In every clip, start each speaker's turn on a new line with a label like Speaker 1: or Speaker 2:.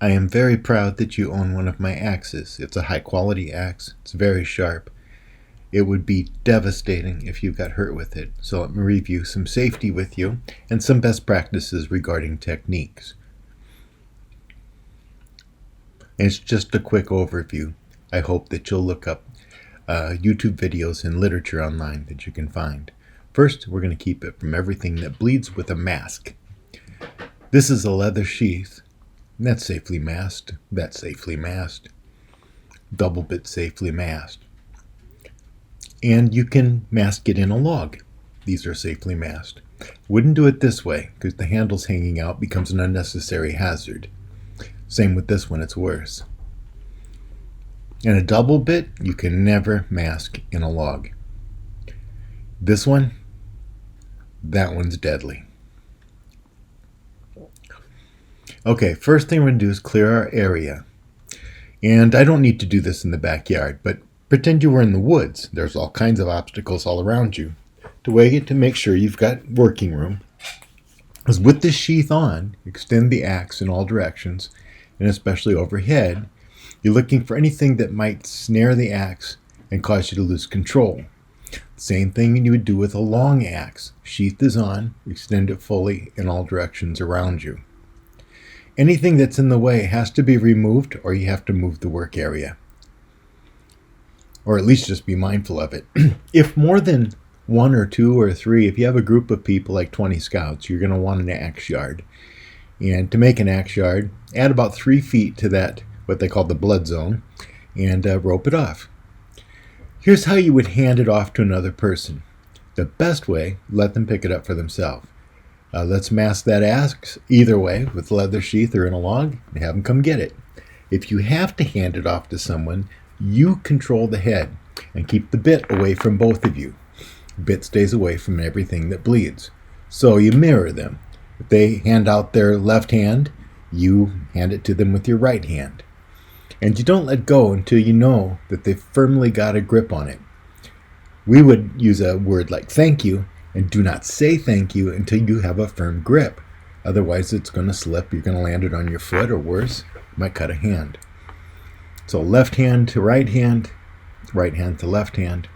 Speaker 1: I am very proud that you own one of my axes. It's a high-quality axe. It's very sharp. It would be devastating if you got hurt with it. So let me review some safety with you and some best practices regarding techniques. And it's just a quick overview. I hope that you'll look up YouTube videos and literature online that you can find. First, we're going to keep it from everything that bleeds with a mask. This is a leather sheath. That's safely masked. That's safely masked. Double bit safely masked. And you can mask it in a log. These are safely masked. Wouldn't do it this way because the handle's hanging out becomes an unnecessary hazard. Same with this one, it's worse. And a double bit, you can never mask in a log. This one, that one's deadly. Okay, first thing we're going to do is clear our area. And I don't need to do this in the backyard, but pretend you were in the woods. There's all kinds of obstacles all around you. The way to make sure you've got working room is with this sheath on, extend the axe in all directions, and especially overhead. You're looking for anything that might snare the axe and cause you to lose control. Same thing you would do with a long axe. Sheath is on, extend it fully in all directions around you. Anything that's in the way has to be removed, or you have to move the work area. Or at least just be mindful of it. If more than one or two or three, if you have a group of people like 20 scouts, you're going to want an axe yard. And to make an axe yard, add about 3 feet to that, what they call the blood zone, and rope it off. Here's how you would hand it off to another person. The best way, let them pick it up for themselves. Let's mask that axe either way, with leather sheath or in a log, and have them come get it. If you have to hand it off to someone, you control the head and keep the bit away from both of you. Bit stays away from everything that bleeds. So you mirror them. If they hand out their left hand, you hand it to them with your right hand. And you don't let go until you know that they've firmly got a grip on it. We would use a word like thank you, and do not say thank you until you have a firm grip. Otherwise it's going to slip, you're going to land it on your foot, or worse, you might cut a hand. So left hand to right hand to left hand,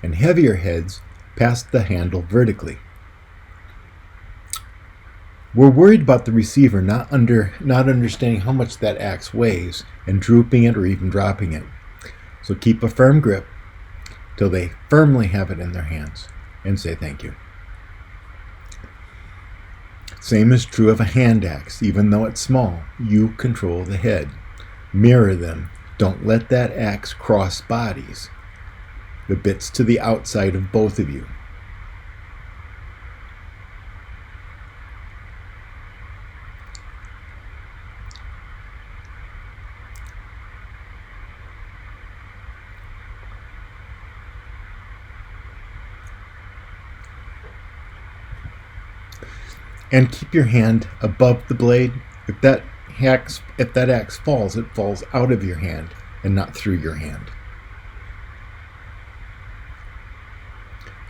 Speaker 1: and heavier heads pass the handle vertically. We're worried about the receiver not understanding how much that axe weighs and drooping it or even dropping it. So keep a firm grip till they firmly have it in their hands and say thank you. Same is true of a hand axe. Even though it's small, you control the head. Mirror them. Don't let that axe cross bodies. The bit's to the outside of both of you. And keep your hand above the blade. If that axe falls, it falls out of your hand and not through your hand.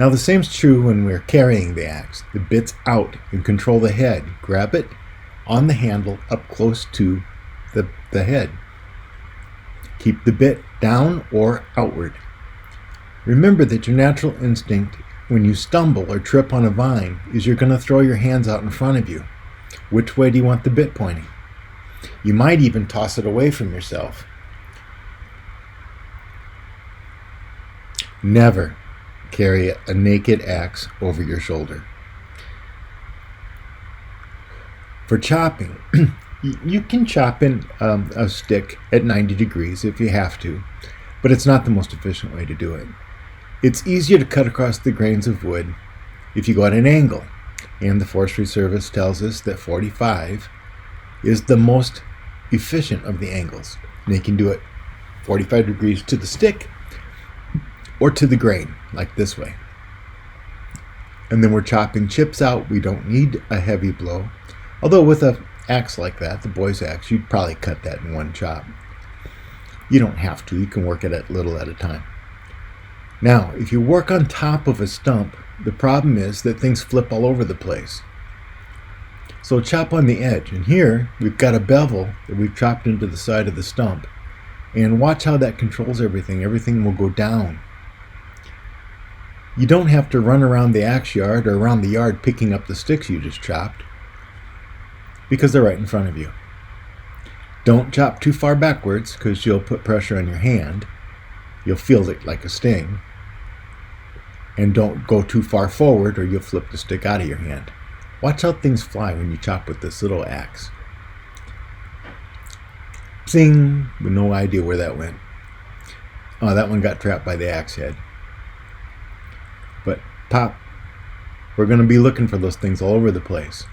Speaker 1: Now the same is true when we're carrying the axe. The bit's out and control the head. Grab it on the handle up close to the head. Keep the bit down or outward. Remember that your natural instinct when you stumble or trip on a vine is you're going to throw your hands out in front of you. Which way do you want the bit pointing? You might even toss it away from yourself. Never carry a naked axe over your shoulder. For chopping, you can chop in a stick at 90 degrees if you have to, but it's not the most efficient way to do it. It's easier to cut across the grains of wood if you go at an angle, and the Forestry Service tells us that 45 is the most efficient of the angles. And they can do it 45 degrees to the stick or to the grain, like this way. And then we're chopping chips out. We don't need a heavy blow. Although with an axe like that, the boy's axe, you'd probably cut that in one chop. You don't have to. You can work it a little at a time. Now, if you work on top of a stump, the problem is that things flip all over the place. So chop on the edge. And here we've got a bevel that we've chopped into the side of the stump. And watch how that controls everything. Everything will go down. You don't have to run around the axe yard or around the yard picking up the sticks you just chopped, because they're right in front of you. Don't chop too far backwards, because you'll put pressure on your hand. You'll feel it like a sting. And don't go too far forward, or you'll flip the stick out of your hand. Watch how things fly when you chop with this little axe. Zing! With no idea where that went. Oh, that one got trapped by the axe head. But pop. We're going to be looking for those things all over the place.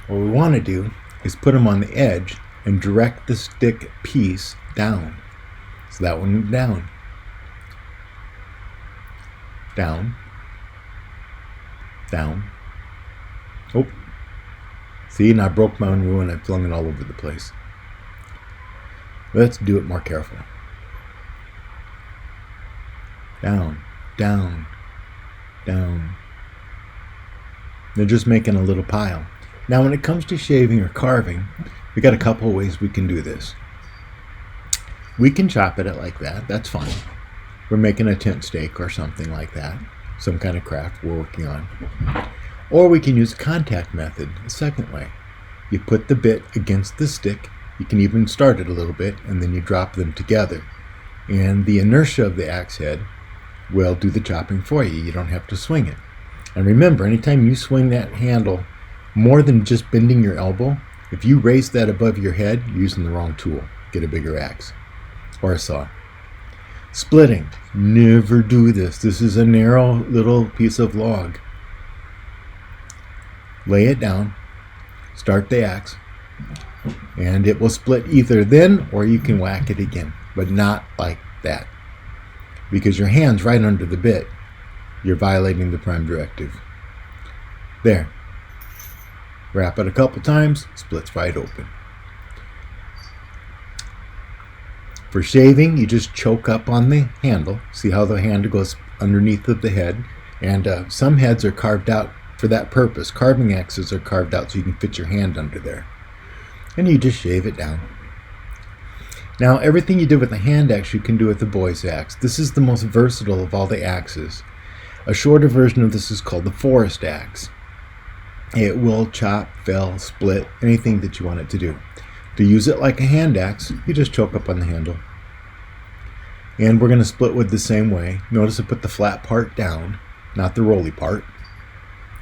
Speaker 1: What we want to do is put them on the edge and direct the stick piece down. So that one went down. Down. Down. Oh. See, now I broke my own rule and I flung it all over the place. Let's do it more careful. Down. Down. Down. They're just making a little pile. Now when it comes to shaving or carving, we got a couple of ways we can do this. We can chop it like that. That's fine. We're making a tent steak or something like that. Some kind of craft we're working on. Or we can use a contact method, the second way. You put the bit against the stick. You can even start it a little bit, and then you drop them together. And the inertia of the axe head will do the chopping for you. You don't have to swing it. And remember, anytime you swing that handle more than just bending your elbow, if you raise that above your head, you're using the wrong tool. Get a bigger axe or a saw. Splitting. Never do this. This is a narrow little piece of log. Lay it down. Start the axe. And it will split either then or you can whack it again. But not like that. Because your hand's right under the bit. You're violating the prime directive. There. Wrap it a couple times, splits right open. For shaving, you just choke up on the handle. See how the handle goes underneath of the head? And some heads are carved out for that purpose. Carving axes are carved out so you can fit your hand under there. And you just shave it down. Now, everything you did with the hand axe, you can do with the boy's axe. This is the most versatile of all the axes. A shorter version of this is called the forest axe. It will chop, fell, split, anything that you want it to do. To use it like a hand axe, you just choke up on the handle. And we're going to split wood the same way. Notice I put the flat part down, not the rolly part.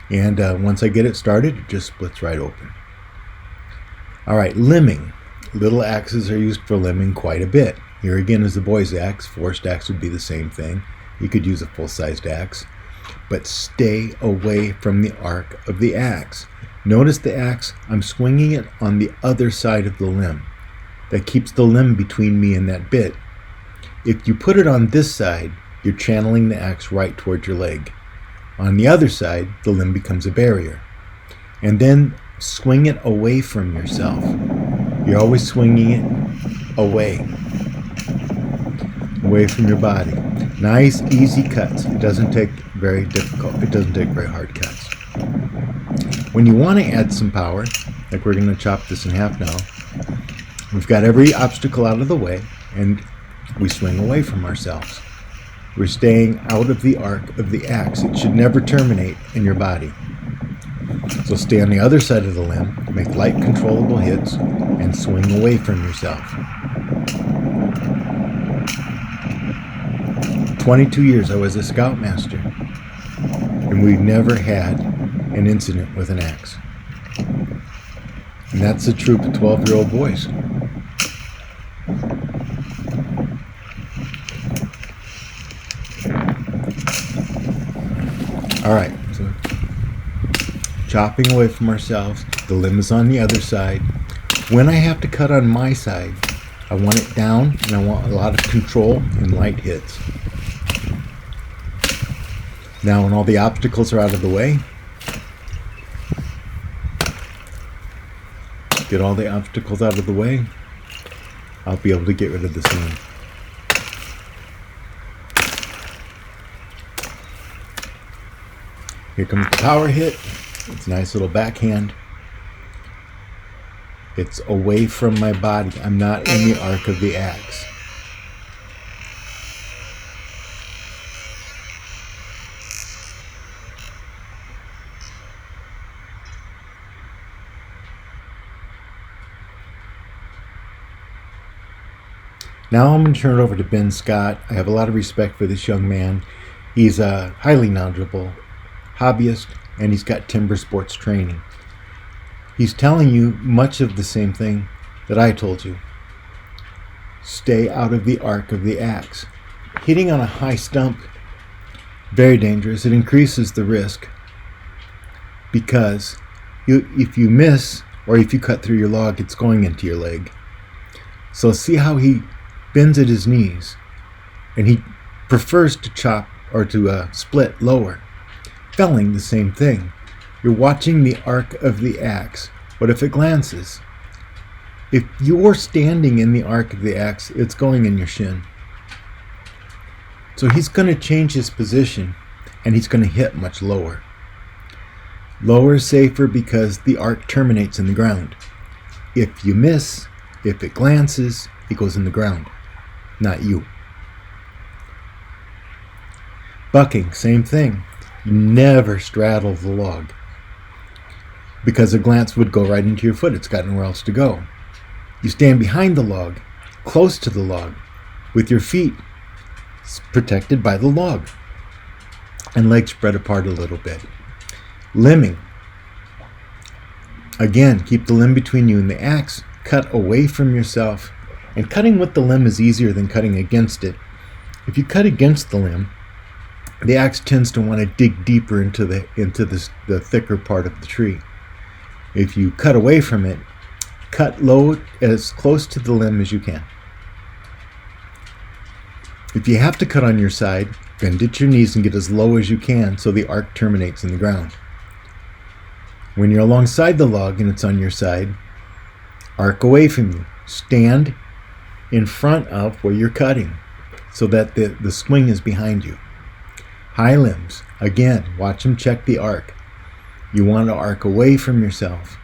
Speaker 1: And once I get it started, it just splits right open. Alright, limbing. Little axes are used for limbing quite a bit. Here again is the boy's axe. Forest axe would be the same thing. You could use a full-sized axe. But stay away from the arc of the axe. Notice the axe, I'm swinging it on the other side of the limb. That keeps the limb between me and that bit. If you put it on this side, you're channeling the axe right toward your leg. On the other side, the limb becomes a barrier. And then swing it away from yourself. You're always swinging it away from your body. Nice, easy cuts. It doesn't take very hard cuts. When you want to add some power, like we're going to chop this in half now, we've got every obstacle out of the way, and we swing away from ourselves. We're staying out of the arc of the axe. It should never terminate in your body. So stay on the other side of the limb, make light controllable hits, and swing away from yourself. 22 years I was a scoutmaster, and we've never had an incident with an axe. And that's a troop of 12-year-old boys. Alright, so chopping away from ourselves, the limb is on the other side. When I have to cut on my side, I want it down and I want a lot of control and light hits. Now when all the obstacles are out of the way, get all the obstacles out of the way, I'll be able to get rid of this limb. Here comes the power hit. It's a nice little backhand. It's away from my body. I'm not in the arc of the axe. Now I'm going to turn it over to Ben Scott. I have a lot of respect for this young man. He's a highly knowledgeable hobbyist, and he's got timber sports training. He's telling you much of the same thing that I told you. Stay out of the arc of the axe. Hitting on a high stump, very dangerous. It increases the risk because if you miss or if you cut through your log, it's going into your leg. So see how he bends at his knees, and he prefers to chop or to split lower. Felling, the same thing. You're watching the arc of the axe. What if it glances? If you're standing in the arc of the axe, it's going in your shin. So he's going to change his position, and he's going to hit much lower. Lower is safer because the arc terminates in the ground. If you miss, if it glances, it goes in the ground, not you. Bucking, same thing. You never straddle the log because a glance would go right into your foot. It's got nowhere else to go. You stand behind the log, close to the log, with your feet protected by the log and legs spread apart a little bit. Limbing. Again, keep the limb between you and the axe. Cut away from yourself. And cutting with the limb is easier than cutting against it. If you cut against the limb, the axe tends to want to dig deeper into the thicker part of the tree. If you cut away from it, cut low, as close to the limb as you can. If you have to cut on your side, bend at your knees and get as low as you can so the arc terminates in the ground. When you're alongside the log and it's on your side, arc away from you. Stand in front of where you're cutting so that the swing is behind you. High limbs. Again, watch him check the arc. You want to arc away from yourself.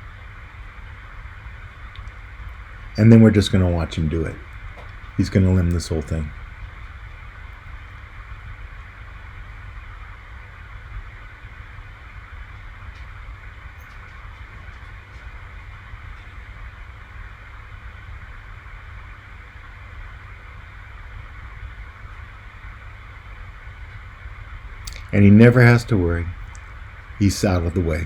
Speaker 1: And then we're just going to watch him do it. He's going to limb this whole thing. And he never has to worry. He's out of the way.